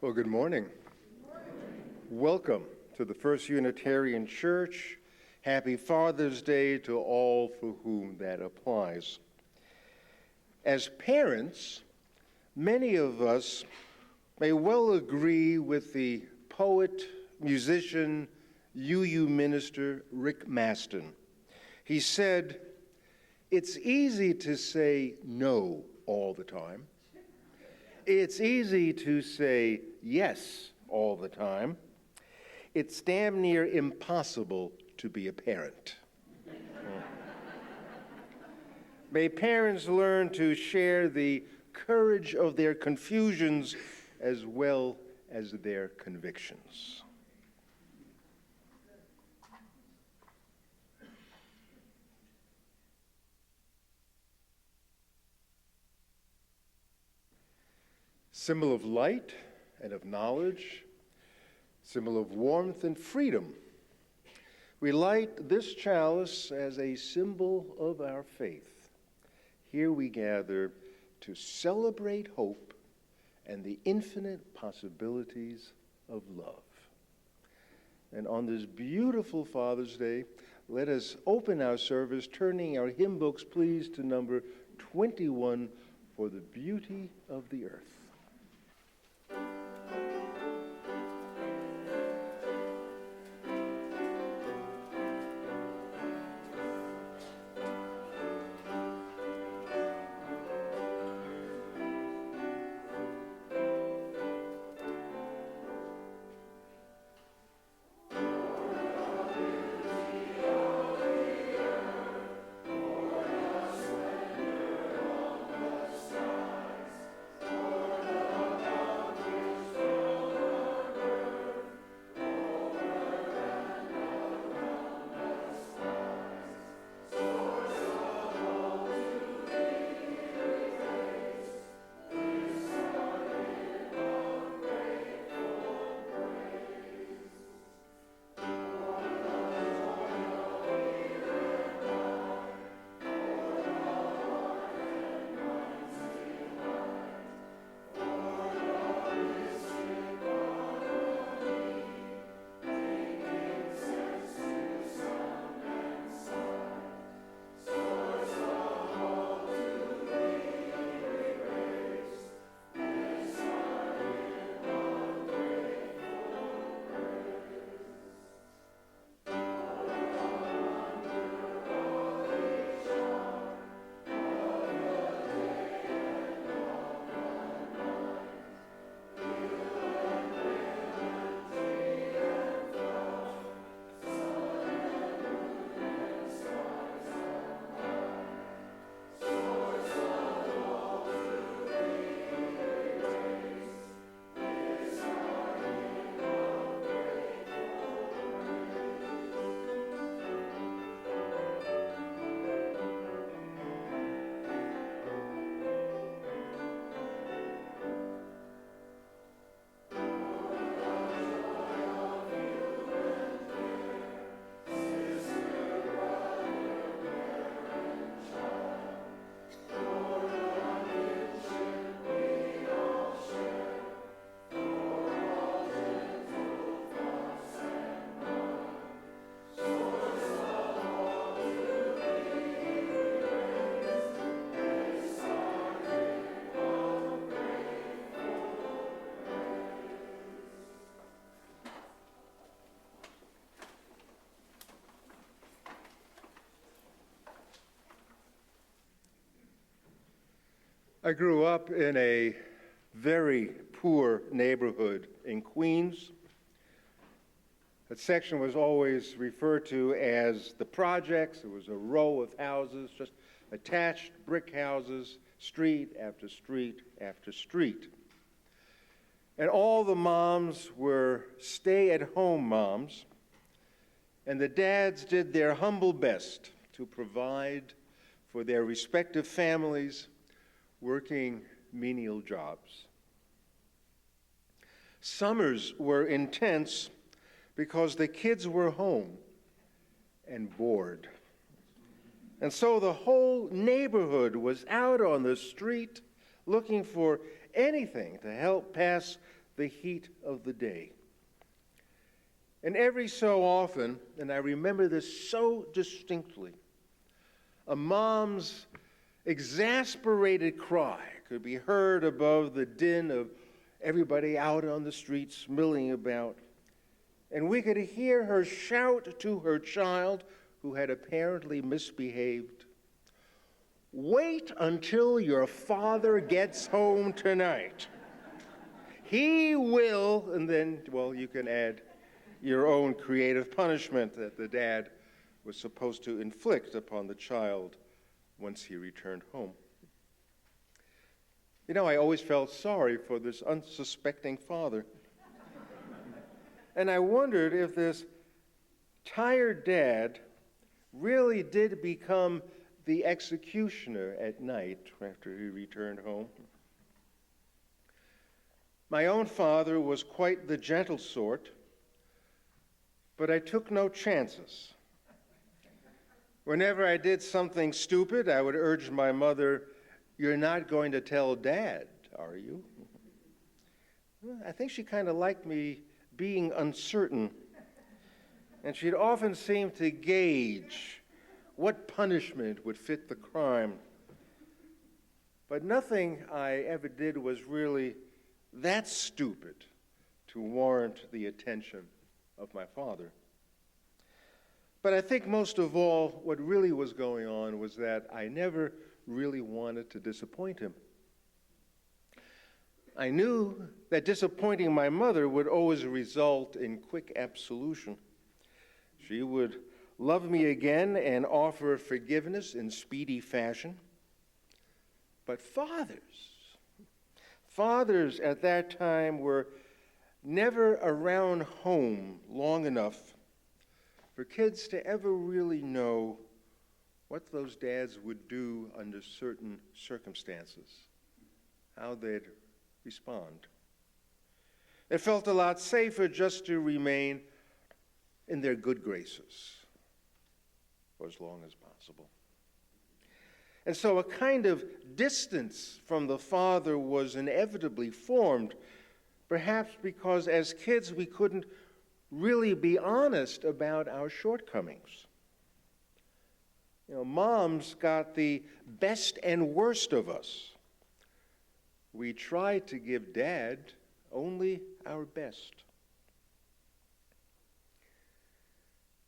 Well, good morning. Welcome to the First Unitarian Church. Happy Father's Day to all for whom that applies. As parents, many of us may well agree with the poet, musician, UU minister Rick Maston. He said, "It's easy to say no all the time. It's easy to say yes all the time. It's damn near impossible to be a parent." May parents learn to share the courage of their confusions as well as their convictions. Symbol of light and of knowledge, symbol of warmth and freedom. We light this chalice as a symbol of our faith. Here we gather to celebrate hope and the infinite possibilities of love. And on this beautiful Father's Day, let us open our service, turning our hymn books, please, to number 21, For the Beauty of the Earth. I grew up in a very poor neighborhood in Queens. That section was always referred to as the projects. It was a row of houses, just attached brick houses, street after street after street. And all the moms were stay-at-home moms, and the dads did their humble best to provide for their respective families, working menial jobs. Summers were intense because the kids were home and bored. And so the whole neighborhood was out on the street looking for anything to help pass the heat of the day. And every so often, and I remember this so distinctly, a mom's exasperated cry could be heard above the din of everybody out on the streets milling about. And we could hear her shout to her child, who had apparently misbehaved, "Wait until your father gets home tonight. He will," and then, well, you can add your own creative punishment that the dad was supposed to inflict upon the child once he returned home. You know, I always felt sorry for this unsuspecting father. And I wondered if this tired dad really did become the executioner at night after he returned home. My own father was quite the gentle sort, but I took no chances. Whenever I did something stupid, I would urge my mother, "You're not going to tell Dad, are you?" Well, I think she kind of liked me being uncertain, and she'd often seem to gauge what punishment would fit the crime. But nothing I ever did was really that stupid to warrant the attention of my father. But I think most of all, what really was going on was that I never really wanted to disappoint him. I knew that disappointing my mother would always result in quick absolution. She would love me again and offer forgiveness in speedy fashion. But fathers at that time were never around home long enough for kids to ever really know what those dads would do under certain circumstances, how they'd respond. It felt a lot safer just to remain in their good graces for as long as possible. And so a kind of distance from the father was inevitably formed, perhaps because as kids we couldn't really be honest about our shortcomings. You know, moms got the best and worst of us. We tried to give Dad only our best.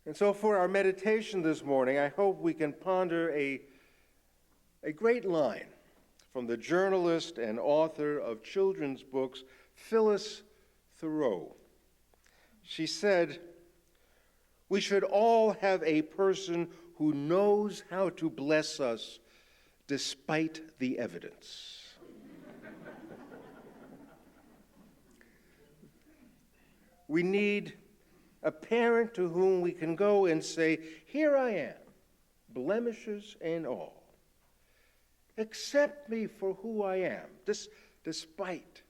And so for our meditation this morning, I hope we can ponder a great line from the journalist and author of children's books, Phyllis Thoreau. She said, "We should all have a person who knows how to bless us despite the evidence." We need a parent to whom we can go and say, "Here I am, blemishes and all. Accept me for who I am, despite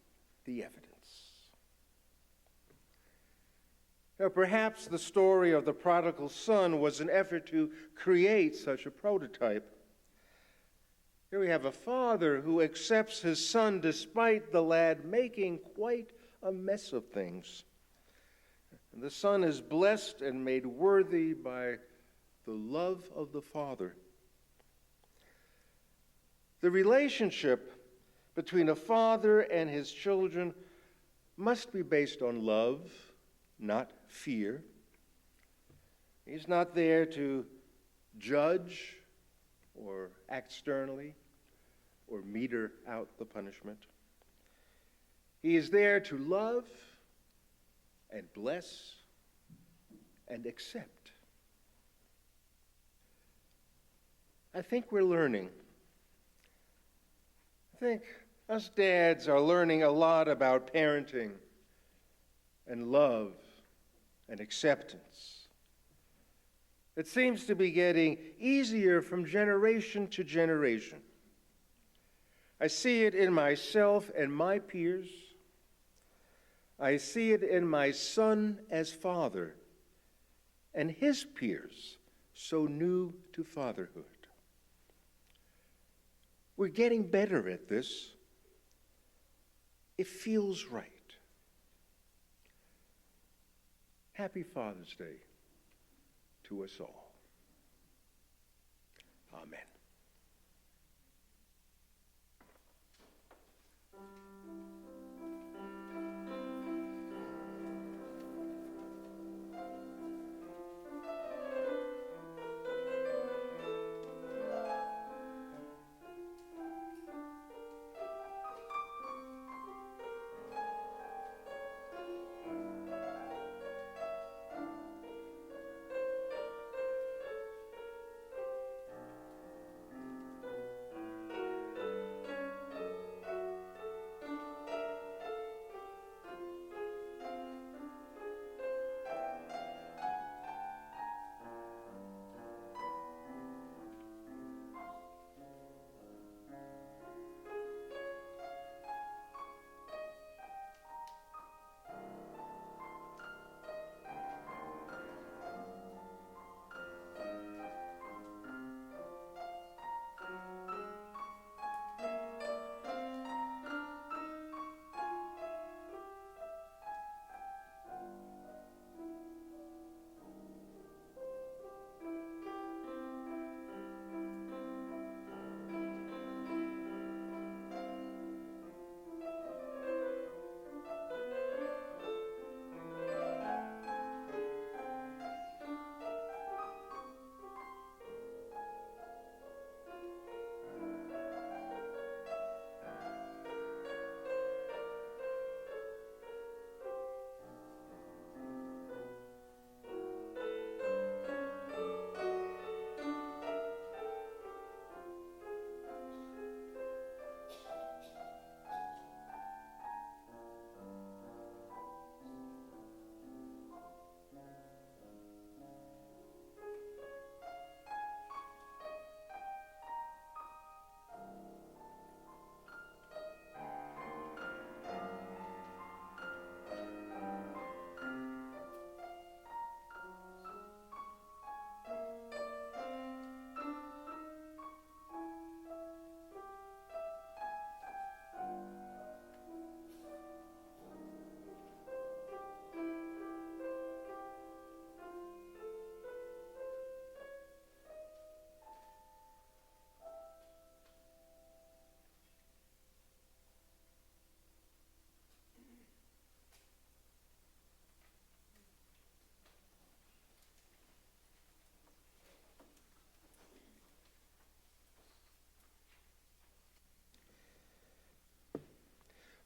the evidence." Now, perhaps the story of the prodigal son was an effort to create such a prototype. Here we have a father who accepts his son despite the lad making quite a mess of things. And the son is blessed and made worthy by the love of the father. The relationship between a father and his children must be based on love, not fear. He's not there to judge or act sternly or meter out the punishment. He is there to love and bless and accept. I think we're learning. I think us dads are learning a lot about parenting and love and acceptance. It seems to be getting easier from generation to generation. I see it in myself and my peers. I see it in my son as father and his peers so new to fatherhood. We're getting better at this. It feels right. Happy Father's Day to us all. Amen.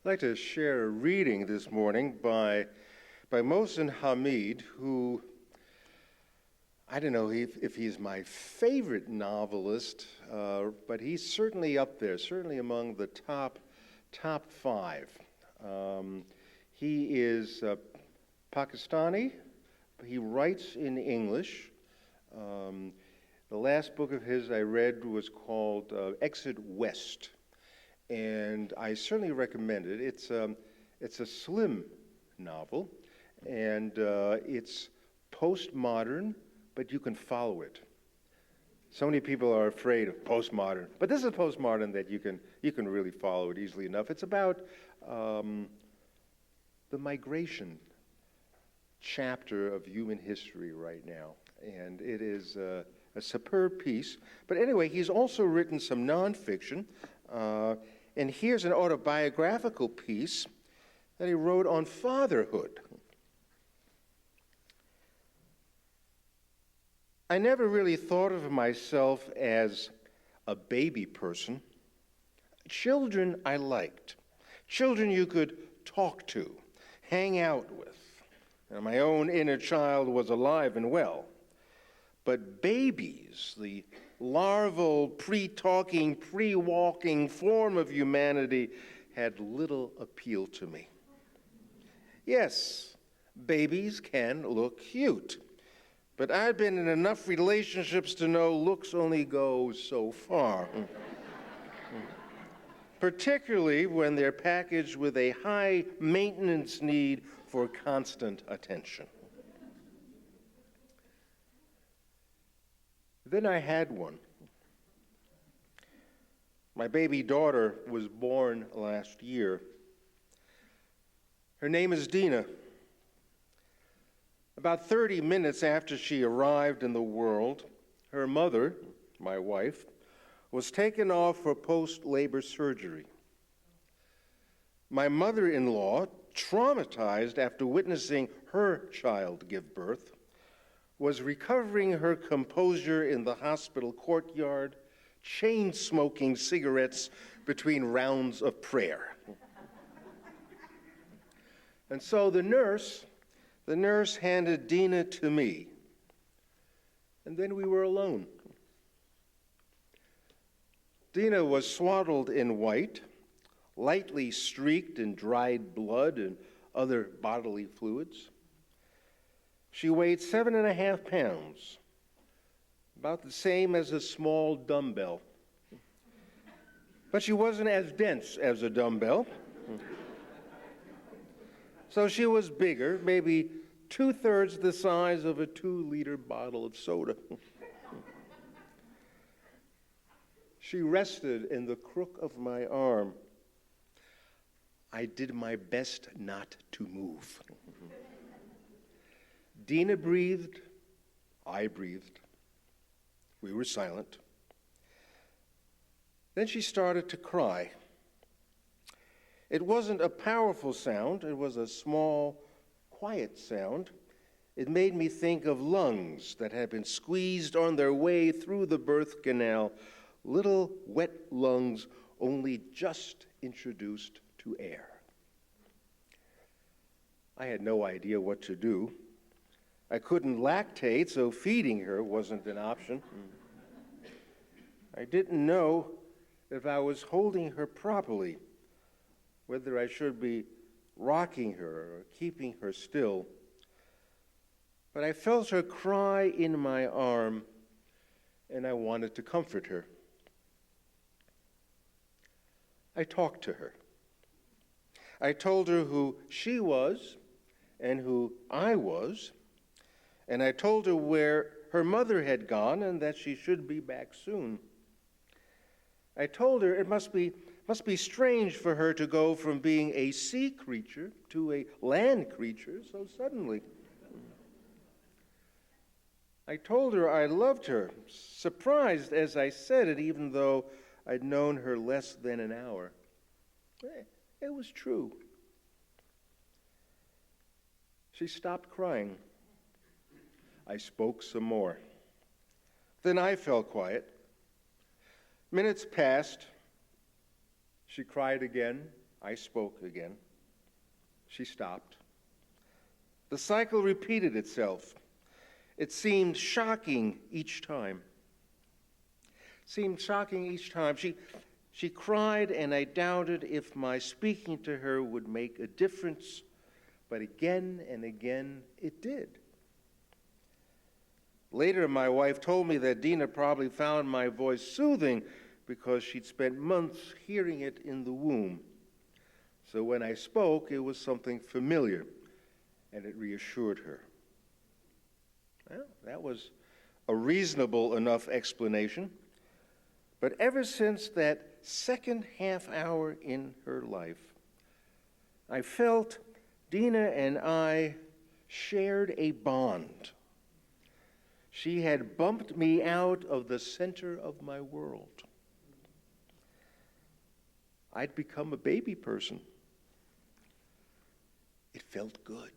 I'd like to share a reading this morning by Mohsen Hamid, who, I don't know if he's my favorite novelist, but he's certainly up there, certainly among the top five. He is Pakistani. He writes in English. The last book of his I read was called Exit West. And I certainly recommend it. It's a slim novel, and it's postmodern, but you can follow it. So many people are afraid of postmodern, but this is postmodern that you can really follow it easily enough. It's about the migration chapter of human history right now, and it is a superb piece. But anyway, he's also written some nonfiction. And here's an autobiographical piece that he wrote on fatherhood. I never really thought of myself as a baby person. Children I liked. Children you could talk to, hang out with. And my own inner child was alive and well. But babies, the larval, pre-talking, pre-walking form of humanity, had little appeal to me. Yes, babies can look cute, but I've been in enough relationships to know looks only go so far. Particularly when they're packaged with a high maintenance need for constant attention. Then I had one. My baby daughter was born last year. Her name is Dina. About 30 minutes after she arrived in the world, her mother, my wife, was taken off for post-labor surgery. My mother-in-law, traumatized after witnessing her child give birth, was recovering her composure in the hospital courtyard, chain-smoking cigarettes between rounds of prayer. And so the nurse handed Dina to me, and then we were alone. Dina was swaddled in white, lightly streaked in dried blood and other bodily fluids. She weighed 7.5 pounds, about the same as a small dumbbell. But she wasn't as dense as a dumbbell. So she was bigger, maybe 2/3 the size of a 2-liter bottle of soda. She rested in the crook of my arm. I did my best not to move. Dina breathed, I breathed. We were silent. Then she started to cry. It wasn't a powerful sound, it was a small, quiet sound. It made me think of lungs that had been squeezed on their way through the birth canal, little wet lungs only just introduced to air. I had no idea what to do. I couldn't lactate, so feeding her wasn't an option. I didn't know if I was holding her properly, whether I should be rocking her or keeping her still. But I felt her cry in my arm, and I wanted to comfort her. I talked to her. I told her who she was and who I was, and I told her where her mother had gone and that she should be back soon. I told her it must be strange for her to go from being a sea creature to a land creature so suddenly. I told her I loved her, surprised as I said it, even though I'd known her less than an hour. It was true. She stopped crying. I spoke some more. Then I fell quiet. Minutes passed. She cried again. I spoke again. She stopped. The cycle repeated itself. It seemed shocking each time. She cried, and I doubted if my speaking to her would make a difference, but again and again it did. Later, my wife told me that Dina probably found my voice soothing because she'd spent months hearing it in the womb. So when I spoke, it was something familiar, and it reassured her. Well, that was a reasonable enough explanation. But ever since that second half hour in her life, I felt Dina and I shared a bond. She had bumped me out of the center of my world. I'd become a baby person. It felt good.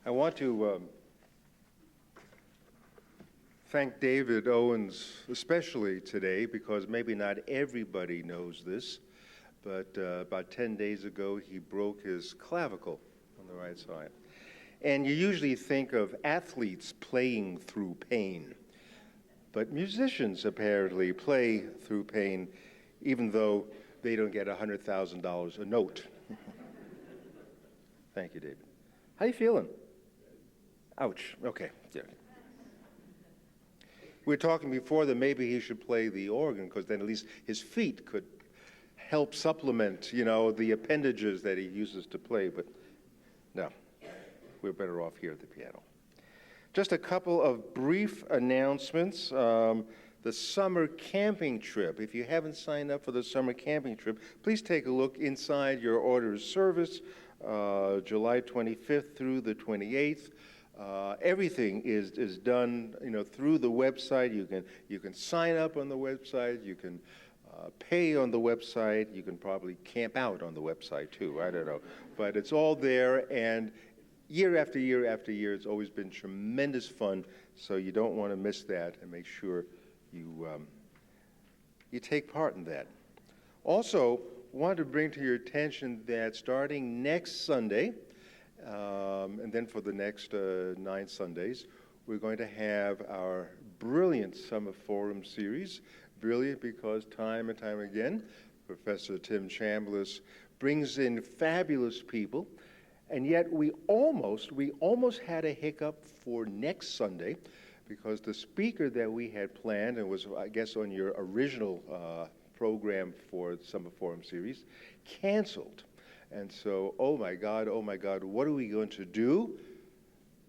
I want to thank David Owens especially today, because maybe not everybody knows this, but about 10 days ago he broke his clavicle on the right side. And you usually think of athletes playing through pain, but musicians apparently play through pain even though they don't get $100,000 a note. Thank you, David. How you feeling? Ouch. Okay. Yeah. We were talking before that maybe he should play the organ, because then at least his feet could help supplement, the appendages that he uses to play. But no, we're better off here at the piano. Just a couple of brief announcements. The summer camping trip. If you haven't signed up for the summer camping trip, please take a look inside your order of service, July 25th through the 28th. Everything is done, through the website. You can sign up on the website. You can pay on the website. You can probably camp out on the website too. I don't know, but it's all there. And year after year after year, it's always been tremendous fun. So you don't want to miss that, and make sure you take part in that. Also, want to bring to your attention that starting next Sunday, and then for the next 9 Sundays, we're going to have our brilliant Summer Forum series. Brilliant because time and time again, Professor Tim Chambliss brings in fabulous people, and yet we almost had a hiccup for next Sunday, because the speaker that we had planned, and was, I guess, on your original program for the Summer Forum series, canceled. And so, oh my God, what are we going to do?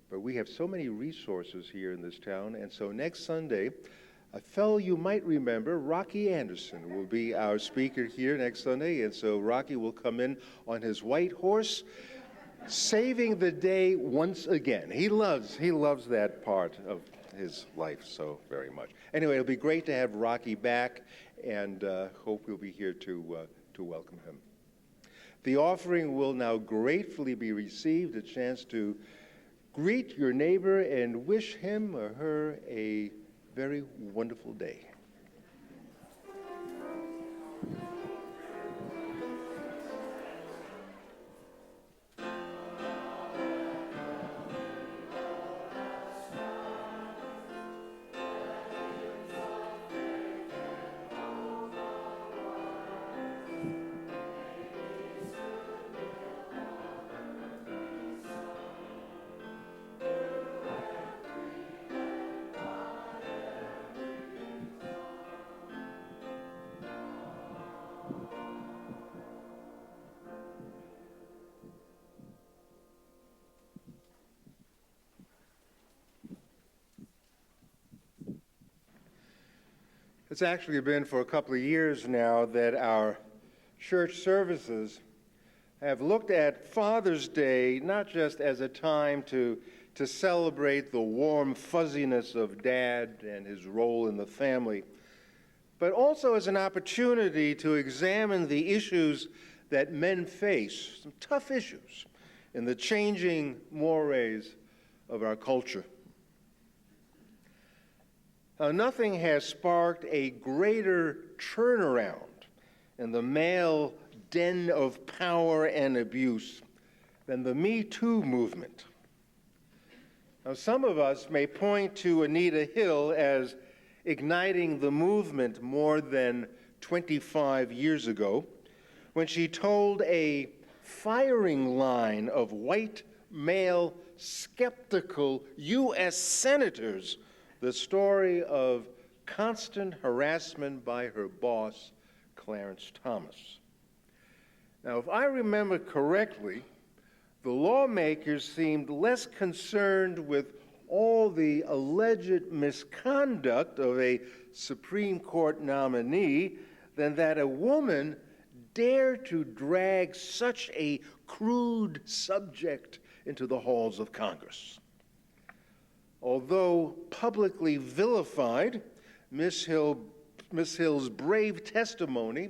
But we have so many resources here in this town, and so next Sunday, a fellow you might remember, Rocky Anderson, will be our speaker here next Sunday, and so Rocky will come in on his white horse, saving the day once again. He loves that part of his life so very much. Anyway, it'll be great to have Rocky back, and hope you'll be here to welcome him. The offering will now gratefully be received, a chance to greet your neighbor and wish him or her a very wonderful day. It's actually been for a couple of years now that our church services have looked at Father's Day not just as a time to celebrate the warm fuzziness of Dad and his role in the family, but also as an opportunity to examine the issues that men face, some tough issues, in the changing mores of our culture. Nothing has sparked a greater turnaround in the male den of power and abuse than the Me Too movement. Now, some of us may point to Anita Hill as igniting the movement more than 25 years ago, when she told a firing line of white male skeptical U.S. senators the story of constant harassment by her boss, Clarence Thomas. Now, if I remember correctly, the lawmakers seemed less concerned with all the alleged misconduct of a Supreme Court nominee than that a woman dared to drag such a crude subject into the halls of Congress. Although publicly vilified, Ms. Hill's brave testimony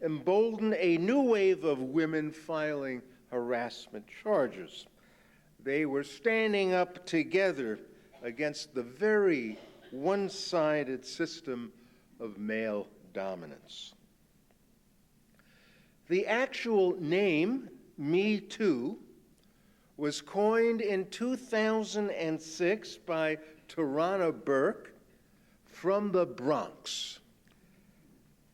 emboldened a new wave of women filing harassment charges. They were standing up together against the very one-sided system of male dominance. The actual name, Me Too, was coined in 2006 by Tarana Burke from the Bronx.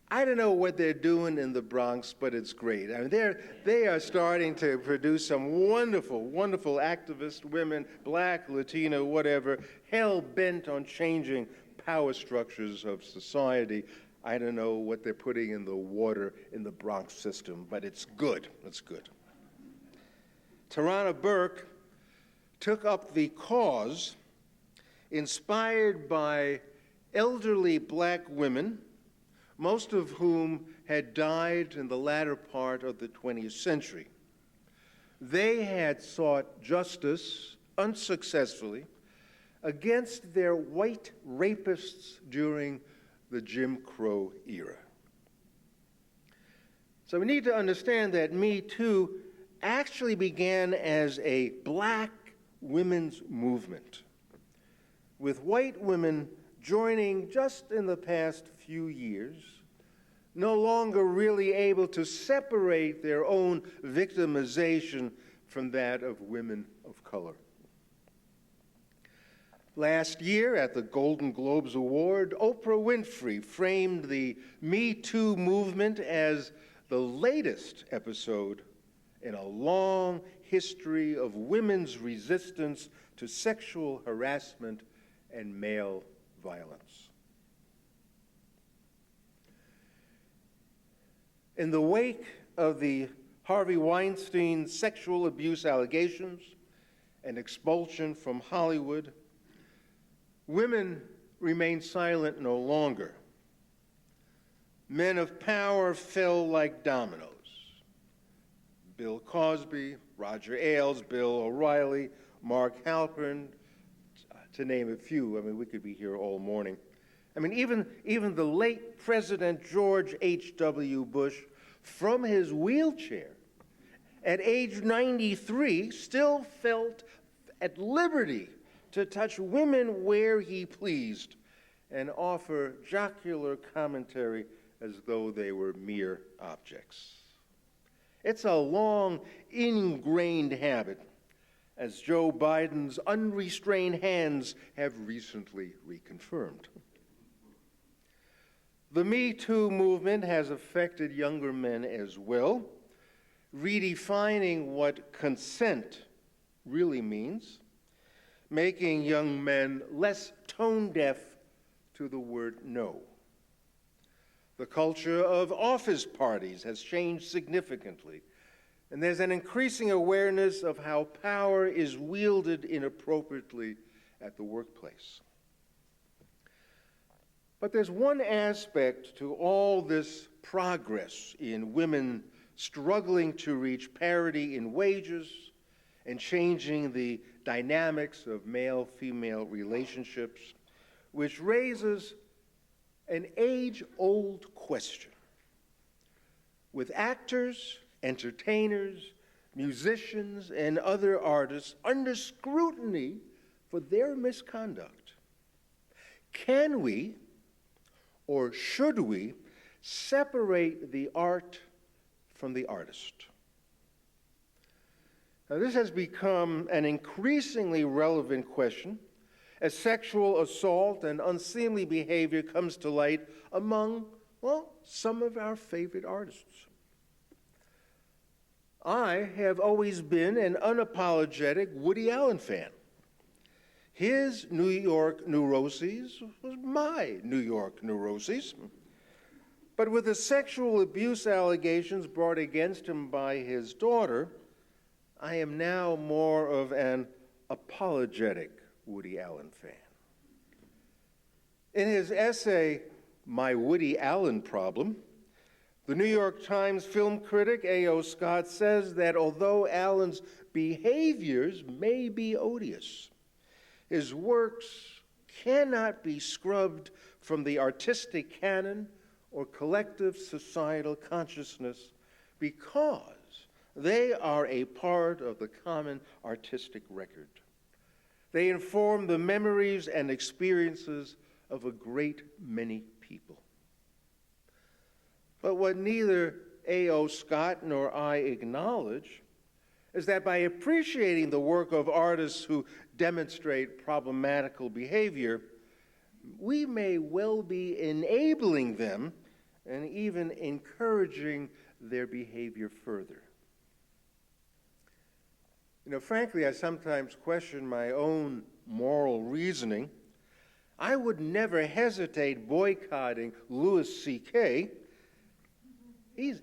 I don't know what they're doing in the Bronx, but it's great. I mean, they are starting to produce some wonderful, wonderful activist women, black, Latino, whatever, hell-bent on changing power structures of society. I don't know what they're putting in the water in the Bronx system, but it's good. It's good. Tarana Burke took up the cause inspired by elderly black women, most of whom had died in the latter part of the 20th century. They had sought justice unsuccessfully against their white rapists during the Jim Crow era. So we need to understand that Me Too actually began as a black women's movement, with white women joining just in the past few years, no longer really able to separate their own victimization from that of women of color. Last year at the Golden Globes Award, Oprah Winfrey framed the Me Too movement as the latest episode in a long history of women's resistance to sexual harassment and male violence. In the wake of the Harvey Weinstein sexual abuse allegations and expulsion from Hollywood, women remain silent no longer. Men of power fell like dominoes. Bill Cosby, Roger Ailes, Bill O'Reilly, Mark Halpern, to name a few. I mean, we could be here all morning. I mean, even the late President George H.W. Bush, from his wheelchair, at age 93, still felt at liberty to touch women where he pleased and offer jocular commentary as though they were mere objects. It's a long, ingrained habit, as Joe Biden's unrestrained hands have recently reconfirmed. The Me Too movement has affected younger men as well, redefining what consent really means, making young men less tone-deaf to the word no. The culture of office parties has changed significantly, and there's an increasing awareness of how power is wielded inappropriately at the workplace. But there's one aspect to all this progress in women struggling to reach parity in wages and changing the dynamics of male-female relationships, which raises an age-old question. With actors, entertainers, musicians, and other artists under scrutiny for their misconduct, can we or should we separate the art from the artist? Now, this has become an increasingly relevant question as sexual assault and unseemly behavior comes to light among, well, some of our favorite artists. I have always been an unapologetic Woody Allen fan. His New York neuroses was my New York neuroses. But with the sexual abuse allegations brought against him by his daughter, I am now more of an apologetic Woody Allen fan. In his essay, My Woody Allen Problem, the New York Times film critic A.O. Scott says that although Allen's behaviors may be odious, his works cannot be scrubbed from the artistic canon or collective societal consciousness because They are a part of the common artistic record. They inform the memories and experiences of a great many people. But what neither A.O. Scott nor I acknowledge is that by appreciating the work of artists who demonstrate problematical behavior, we may well be enabling them and even encouraging their behavior further. Frankly, I sometimes question my own moral reasoning. I would never hesitate boycotting Louis C.K.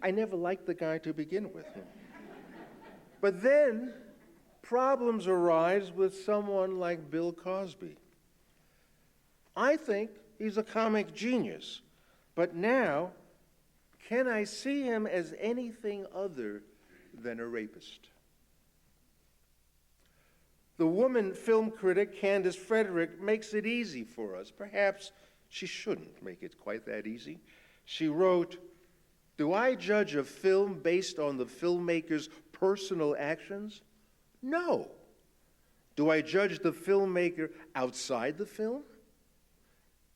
I never liked the guy to begin with. But then problems arise with someone like Bill Cosby. I think he's a comic genius, but now, can I see him as anything other than a rapist? The woman film critic Candace Frederick makes it easy for us. Perhaps she shouldn't make it quite that easy. She wrote, "Do I judge a film based on the filmmaker's personal actions? No. Do I judge the filmmaker outside the film?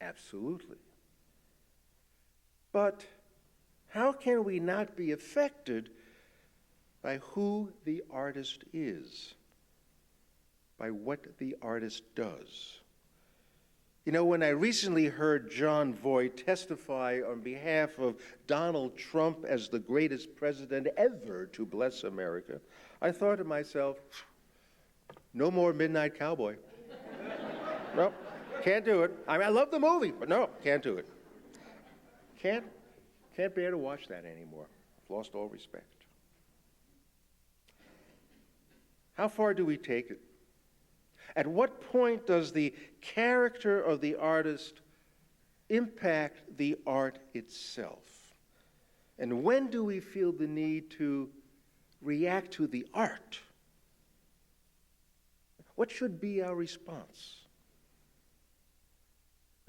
Absolutely. But how can we not be affected by who the artist is, by what the artist does? When I recently heard John Voight testify on behalf of Donald Trump as the greatest president ever to bless America, I thought to myself, no more Midnight Cowboy. No, can't do it. I love the movie, but no, can't do it. Can't bear to watch that anymore. I've lost all respect. How far do we take it? At what point does the character of the artist impact the art itself? And when do we feel the need to react to the art? What should be our response?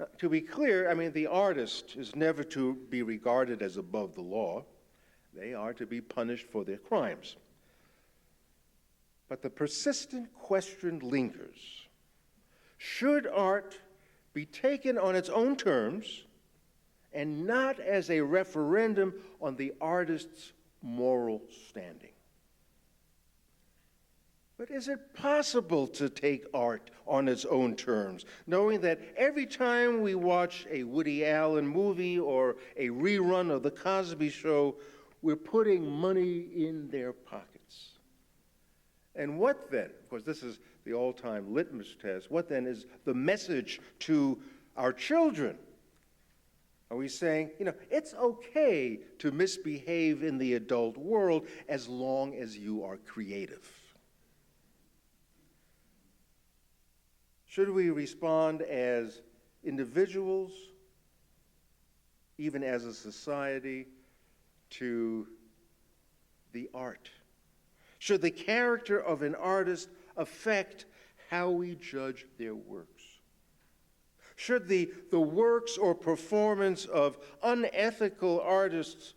Now, to be clear, the artist is never to be regarded as above the law. They are to be punished for their crimes. But the persistent question lingers. Should art be taken on its own terms and not as a referendum on the artist's moral standing? But is it possible to take art on its own terms, knowing that every time we watch a Woody Allen movie or a rerun of The Cosby Show, we're putting money in their pockets? And what then, of course this is the all-time litmus test, what then is the message to our children? Are we saying, it's okay to misbehave in the adult world as long as you are creative? Should we respond as individuals, even as a society, to the art? Should the character of an artist affect how we judge their works? Should the works or performance of unethical artists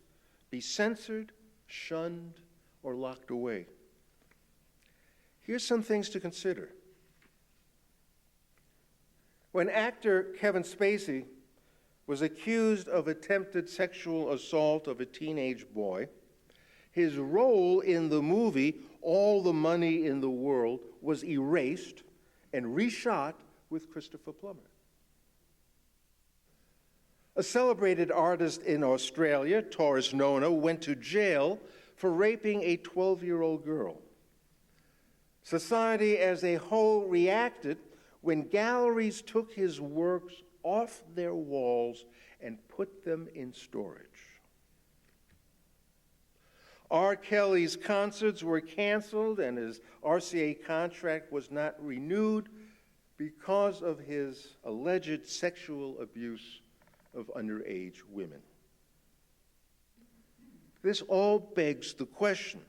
be censored, shunned, or locked away? Here's some things to consider. When actor Kevin Spacey was accused of attempted sexual assault of a teenage boy, his role in the movie, All the Money in the World, was erased and reshot with Christopher Plummer. A celebrated artist in Australia, Taurus Nona, went to jail for raping a 12-year-old girl. Society as a whole reacted when galleries took his works off their walls and put them in storage. R. Kelly's concerts were canceled and his RCA contract was not renewed because of his alleged sexual abuse of underage women. This all begs the question,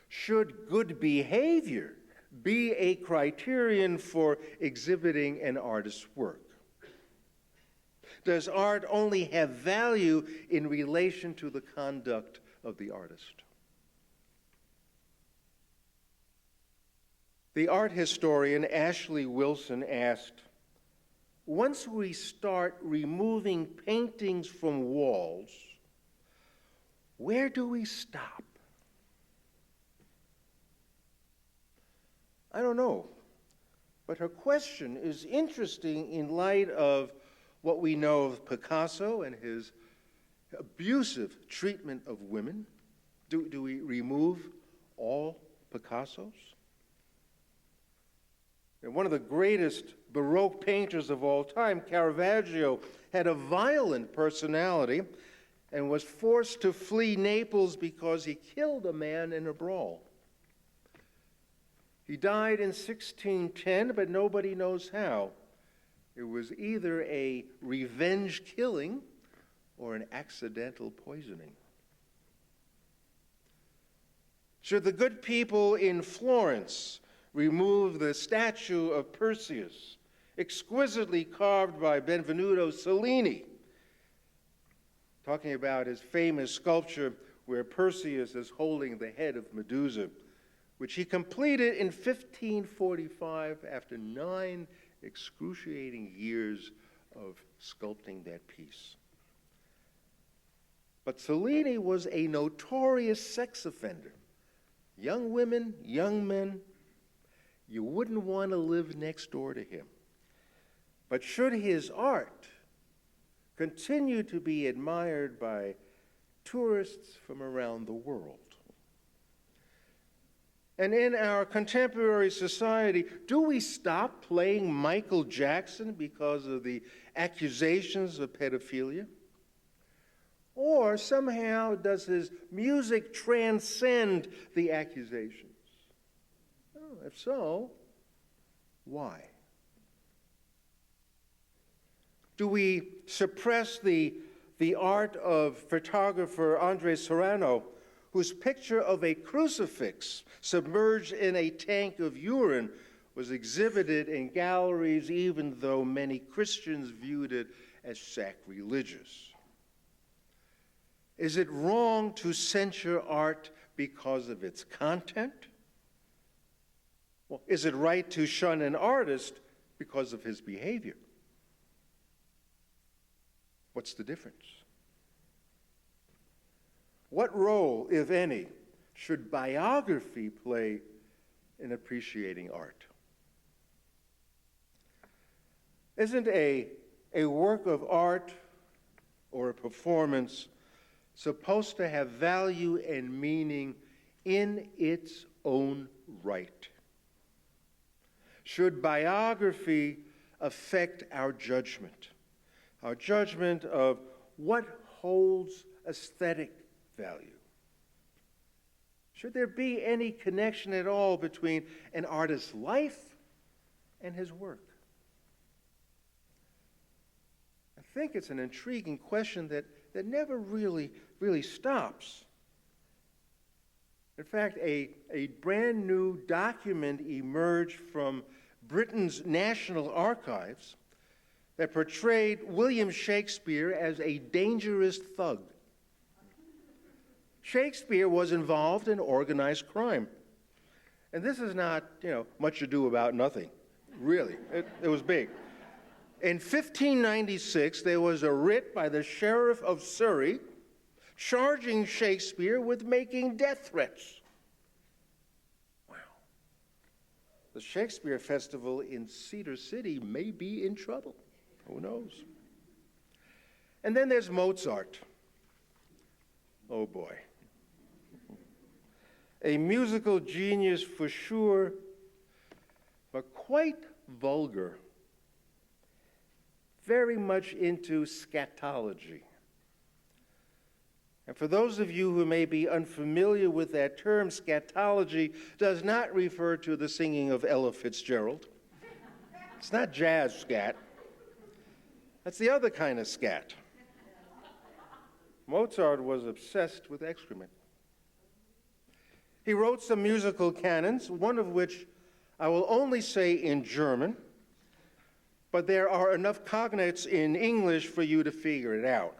should good behavior be a criterion for exhibiting an artist's work? Does art only have value in relation to the conduct of the artist? The art historian Ashley Wilson asked, once we start removing paintings from walls, where do we stop? I don't know, but her question is interesting in light of what we know of Picasso and his abusive treatment of women. Do we remove all Picassos? And one of the greatest Baroque painters of all time, Caravaggio, had a violent personality and was forced to flee Naples because he killed a man in a brawl. He died in 1610, but nobody knows how. It was either a revenge killing or an accidental poisoning. Should the good people in Florence remove the statue of Perseus, exquisitely carved by Benvenuto Cellini, talking about his famous sculpture where Perseus is holding the head of Medusa, which he completed in 1545 after 9 excruciating years of sculpting that piece. But Cellini was a notorious sex offender. Young women, young men, you wouldn't want to live next door to him. But should his art continue to be admired by tourists from around the world? And in our contemporary society, do we stop playing Michael Jackson because of the accusations of pedophilia? Or somehow does his music transcend the accusations? Oh, if so, why? Do we suppress the art of photographer Andre Serrano, whose picture of a crucifix submerged in a tank of urine was exhibited in galleries even though many Christians viewed it as sacrilegious? Is it wrong to censure art because of its content? Well, is it right to shun an artist because of his behavior? What's the difference? What role, if any, should biography play in appreciating art? Isn't a work of art or a performance supposed to have value and meaning in its own right? Should biography affect our judgment of what holds aesthetic value? Should there be any connection at all between an artist's life and his work? I think it's an intriguing question that never really stops. In fact, a brand new document emerged from Britain's National Archives that portrayed William Shakespeare as a dangerous thug. Shakespeare was involved in organized crime. And this is not, much ado about nothing. Really, it was big. In 1596, there was a writ by the Sheriff of Surrey charging Shakespeare with making death threats. Wow. The Shakespeare Festival in Cedar City may be in trouble. Who knows? And then there's Mozart. Oh boy. A musical genius for sure, but quite vulgar. Very much into scatology. And for those of you who may be unfamiliar with that term, scatology does not refer to the singing of Ella Fitzgerald. It's not jazz scat. That's the other kind of scat. Mozart was obsessed with excrement. He wrote some musical canons, one of which I will only say in German, but there are enough cognates in English for you to figure it out.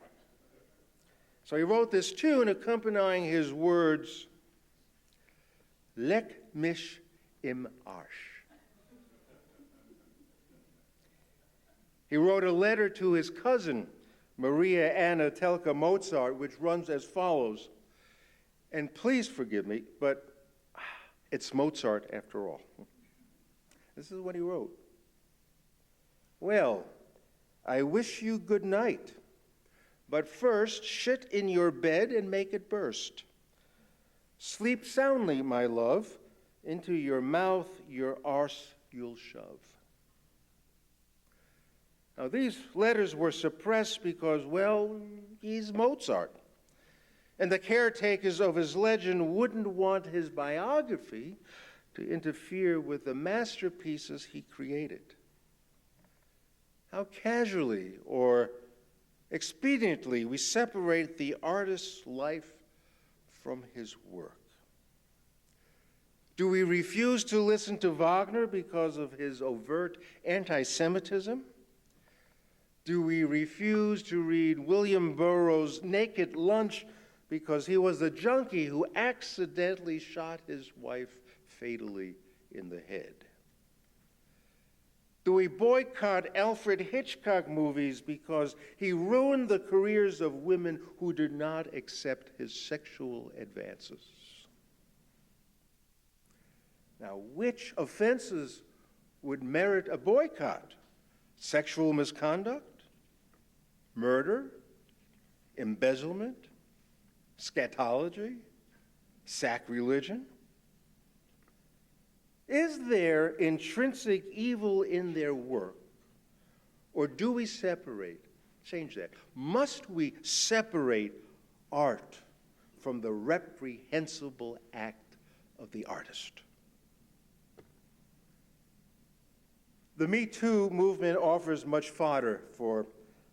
So he wrote this tune accompanying his words, Leck mich im Arsch. He wrote a letter to his cousin, Maria Anna Telka Mozart, which runs as follows. And please forgive me, but it's Mozart after all. This is what he wrote. Well, I wish you good night, but first shit in your bed and make it burst. Sleep soundly, my love, into your mouth your arse you'll shove. Now, these letters were suppressed because, well, he's Mozart. And the caretakers of his legend wouldn't want his biography to interfere with the masterpieces he created. How casually or expediently we separate the artist's life from his work. Do we refuse to listen to Wagner because of his overt anti-Semitism? Do we refuse to read William Burroughs' Naked Lunch because he was a junkie who accidentally shot his wife fatally in the head? Do we boycott Alfred Hitchcock movies because he ruined the careers of women who did not accept his sexual advances? Now, which offenses would merit a boycott? Sexual misconduct? Murder? Embezzlement? Scatology? Sacrilegion? Is there intrinsic evil in their work, or do we separate? Change that. Must we separate art from the reprehensible act of the artist? The Me Too movement offers much fodder for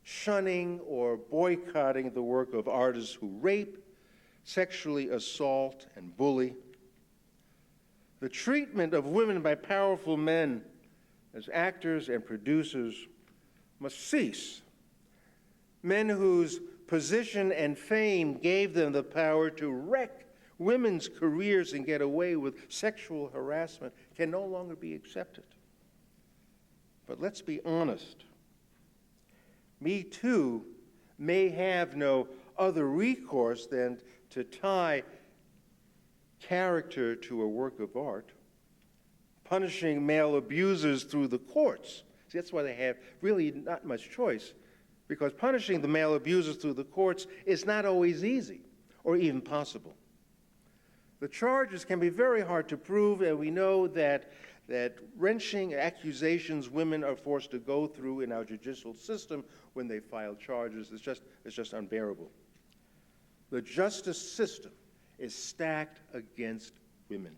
shunning or boycotting the work of artists who rape, sexually assault, and bully. The treatment of women by powerful men as actors and producers must cease. Men whose position and fame gave them the power to wreck women's careers and get away with sexual harassment can no longer be accepted. But let's be honest. Me Too may have no other recourse than to tie character to a work of art, punishing male abusers through the courts. See, that's why they have really not much choice, because punishing the male abusers through the courts is not always easy or even possible. The charges can be very hard to prove, and we know that wrenching accusations women are forced to go through in our judicial system when they file charges is just unbearable. The justice system is stacked against women.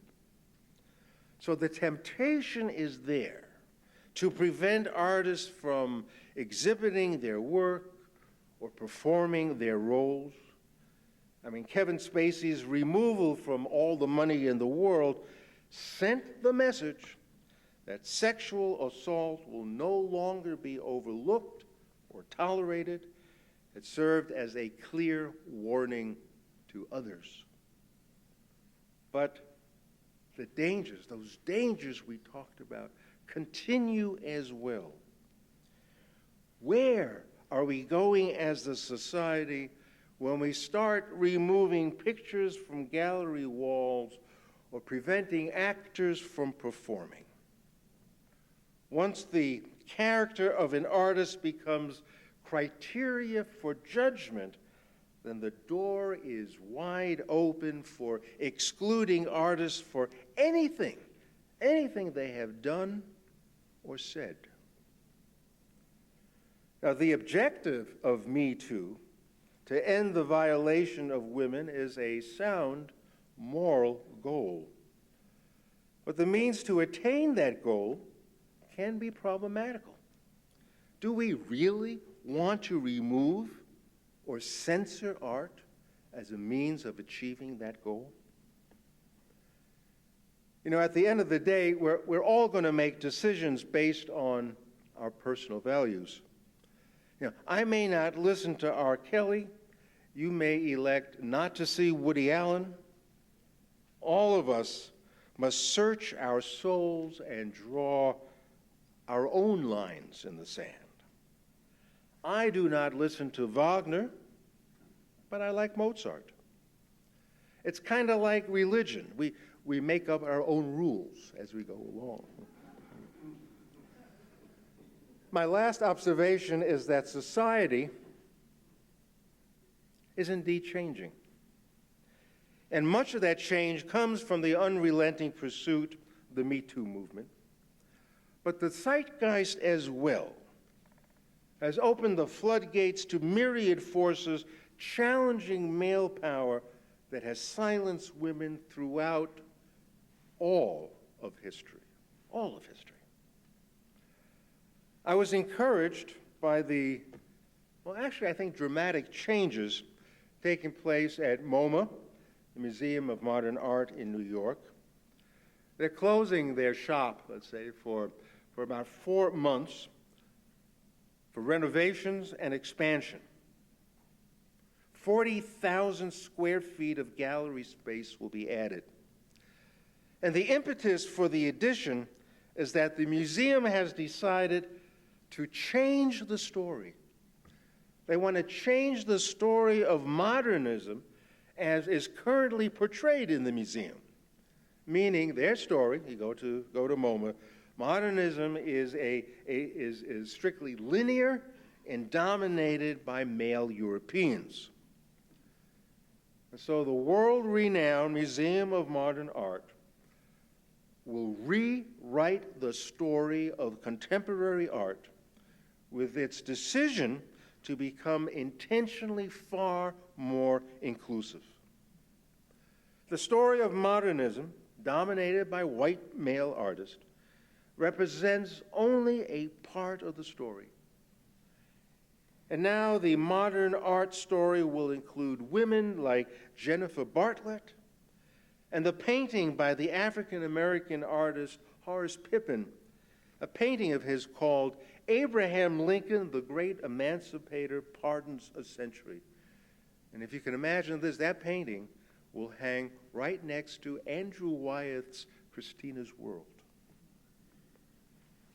So the temptation is there to prevent artists from exhibiting their work or performing their roles. I mean, Kevin Spacey's removal from All the Money in the World sent the message that sexual assault will no longer be overlooked or tolerated. It served as a clear warning to others. But the dangers, those dangers we talked about, continue as well. Where are we going as a society when we start removing pictures from gallery walls or preventing actors from performing? Once the character of an artist becomes criteria for judgment, then the door is wide open for excluding artists for anything they have done or said. Now, the objective of Me Too, to end the violation of women, is a sound moral goal. But the means to attain that goal can be problematical. Do we really want to remove or censor art as a means of achieving that goal? You know, at the end of the day, we're all going to make decisions based on our personal values. You know, I may not listen to R. Kelly. You may elect not to see Woody Allen. All of us must search our souls and draw our own lines in the sand. I do not listen to Wagner, but I like Mozart. It's kind of like religion. We make up our own rules as we go along. My last observation is that society is indeed changing. And much of that change comes from the unrelenting pursuit of the Me Too movement. But the zeitgeist as well has opened the floodgates to myriad forces challenging male power that has silenced women throughout all of history. All of history. I was encouraged by the, I think dramatic changes taking place at MoMA, the Museum of Modern Art in New York. They're closing their shop, let's say, for about 4 months for renovations and expansion. 40,000 square feet of gallery space will be added. And the impetus for the addition is that the museum has decided to change the story. They want to change the story of modernism as is currently portrayed in the museum. Meaning their story, you go to MoMA, modernism is strictly linear and dominated by male Europeans. And so the world-renowned Museum of Modern Art will rewrite the story of contemporary art with its decision to become intentionally far more inclusive. The story of modernism, dominated by white male artists, represents only a part of the story. And now the modern art story will include women like Jennifer Bartlett and the painting by the African-American artist Horace Pippin, a painting of his called Abraham Lincoln, the Great Emancipator, Pardons a Century. And if you can imagine this, that painting will hang right next to Andrew Wyeth's Christina's World.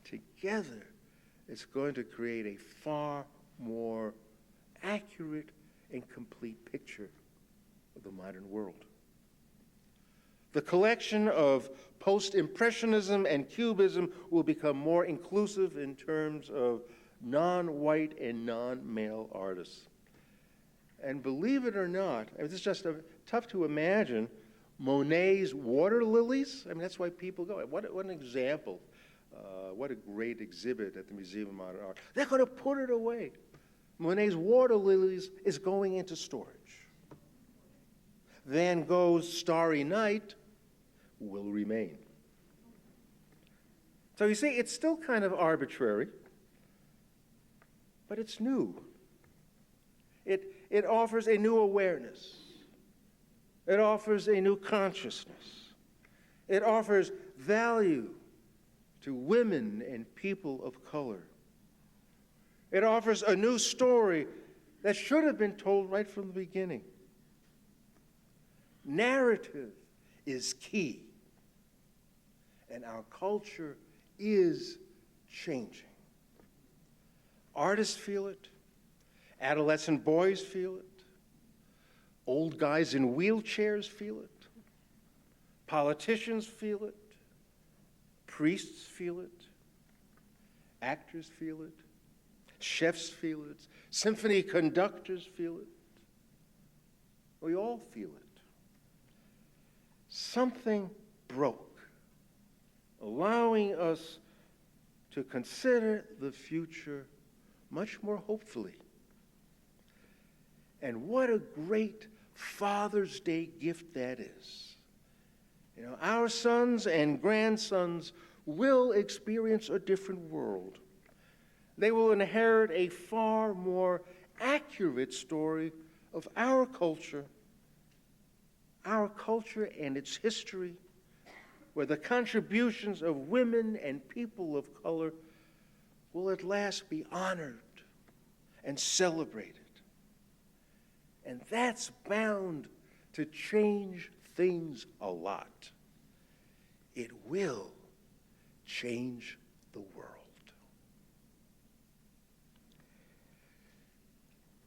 Together, it's going to create a far more accurate and complete picture of the modern world. The collection of post-impressionism and cubism will become more inclusive in terms of non-white and non-male artists. And believe it or not, it's just tough to imagine Monet's water lilies. I mean, that's why people go. What an example. What a great exhibit at the Museum of Modern Art. They're going to put it away. Monet's water lilies is going into storage. Van Gogh's Starry Night will remain. So you see, it's still kind of arbitrary, but it's new. It offers a new awareness. It offers a new consciousness. It offers value to women and people of color. It offers a new story that should have been told right from the beginning. Narrative is key, and our culture is changing. Artists feel it. Adolescent boys feel it. Old guys in wheelchairs feel it. Politicians feel it. Priests feel it. Actors feel it. Chefs feel it. Symphony conductors feel it. We all feel it. Something broke, allowing us to consider the future much more hopefully. And what a great Father's Day gift that is. You know, our sons and grandsons will experience a different world. They will inherit a far more accurate story of our culture and its history, where the contributions of women and people of color will at last be honored and celebrated. And that's bound to change things a lot. It will change the world.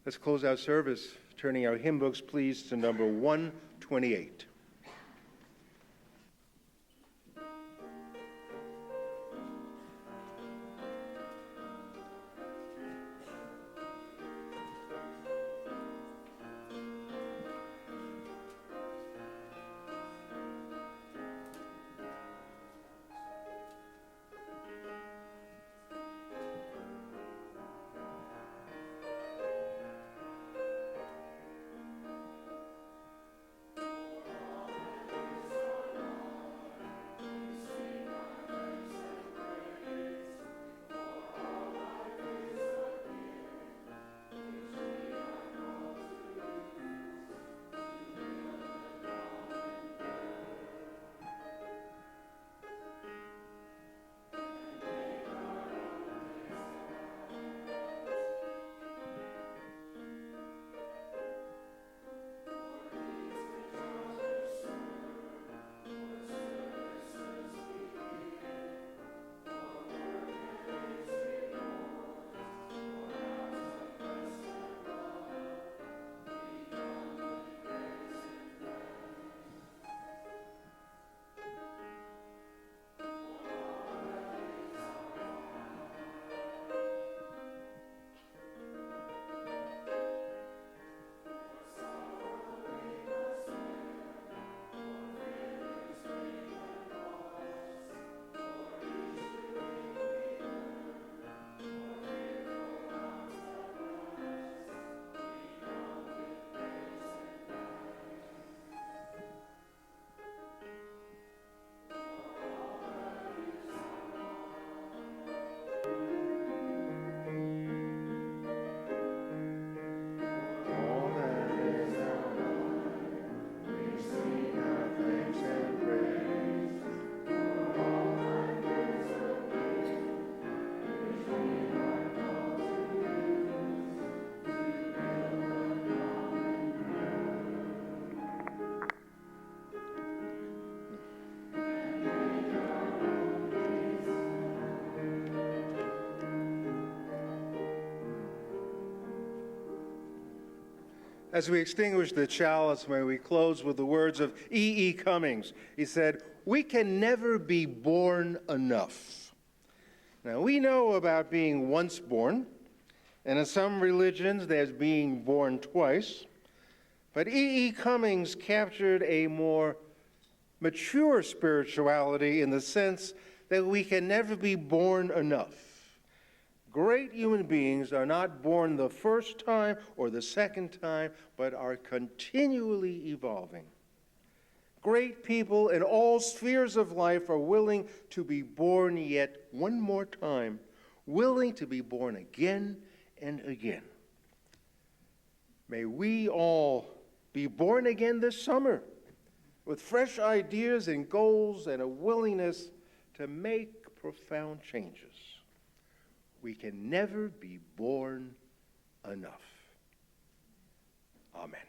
Let's close our service, turning our hymn books, please, to number 128. As we extinguish the chalice, may we close with the words of E. E. Cummings. He said, "We can never be born enough." Now, we know about being once born, and in some religions, there's being born twice. But E. E. Cummings captured a more mature spirituality in the sense that we can never be born enough. Great human beings are not born the first time or the second time, but are continually evolving. Great people in all spheres of life are willing to be born yet one more time, willing to be born again and again. May we all be born again this summer with fresh ideas and goals and a willingness to make profound changes. We can never be born enough. Amen.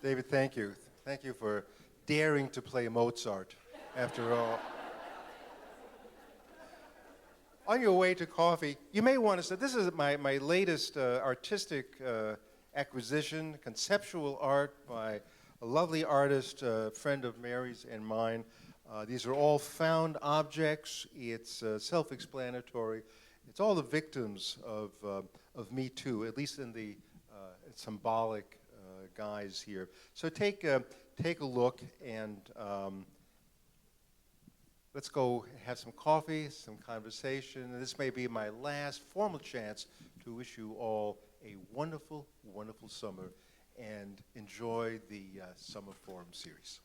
David, thank you. Thank you for daring to play Mozart, after all. On your way to coffee, you may want to say, this is my latest artistic acquisition, conceptual art by a lovely artist, friend of Mary's and mine. These are all found objects. It's self-explanatory. It's all the victims of Me Too, at least in the symbolic guise here. So take a look, and let's go have some coffee, some conversation. And this may be my last formal chance to wish you all a wonderful, wonderful summer, and enjoy the Summer Forum series.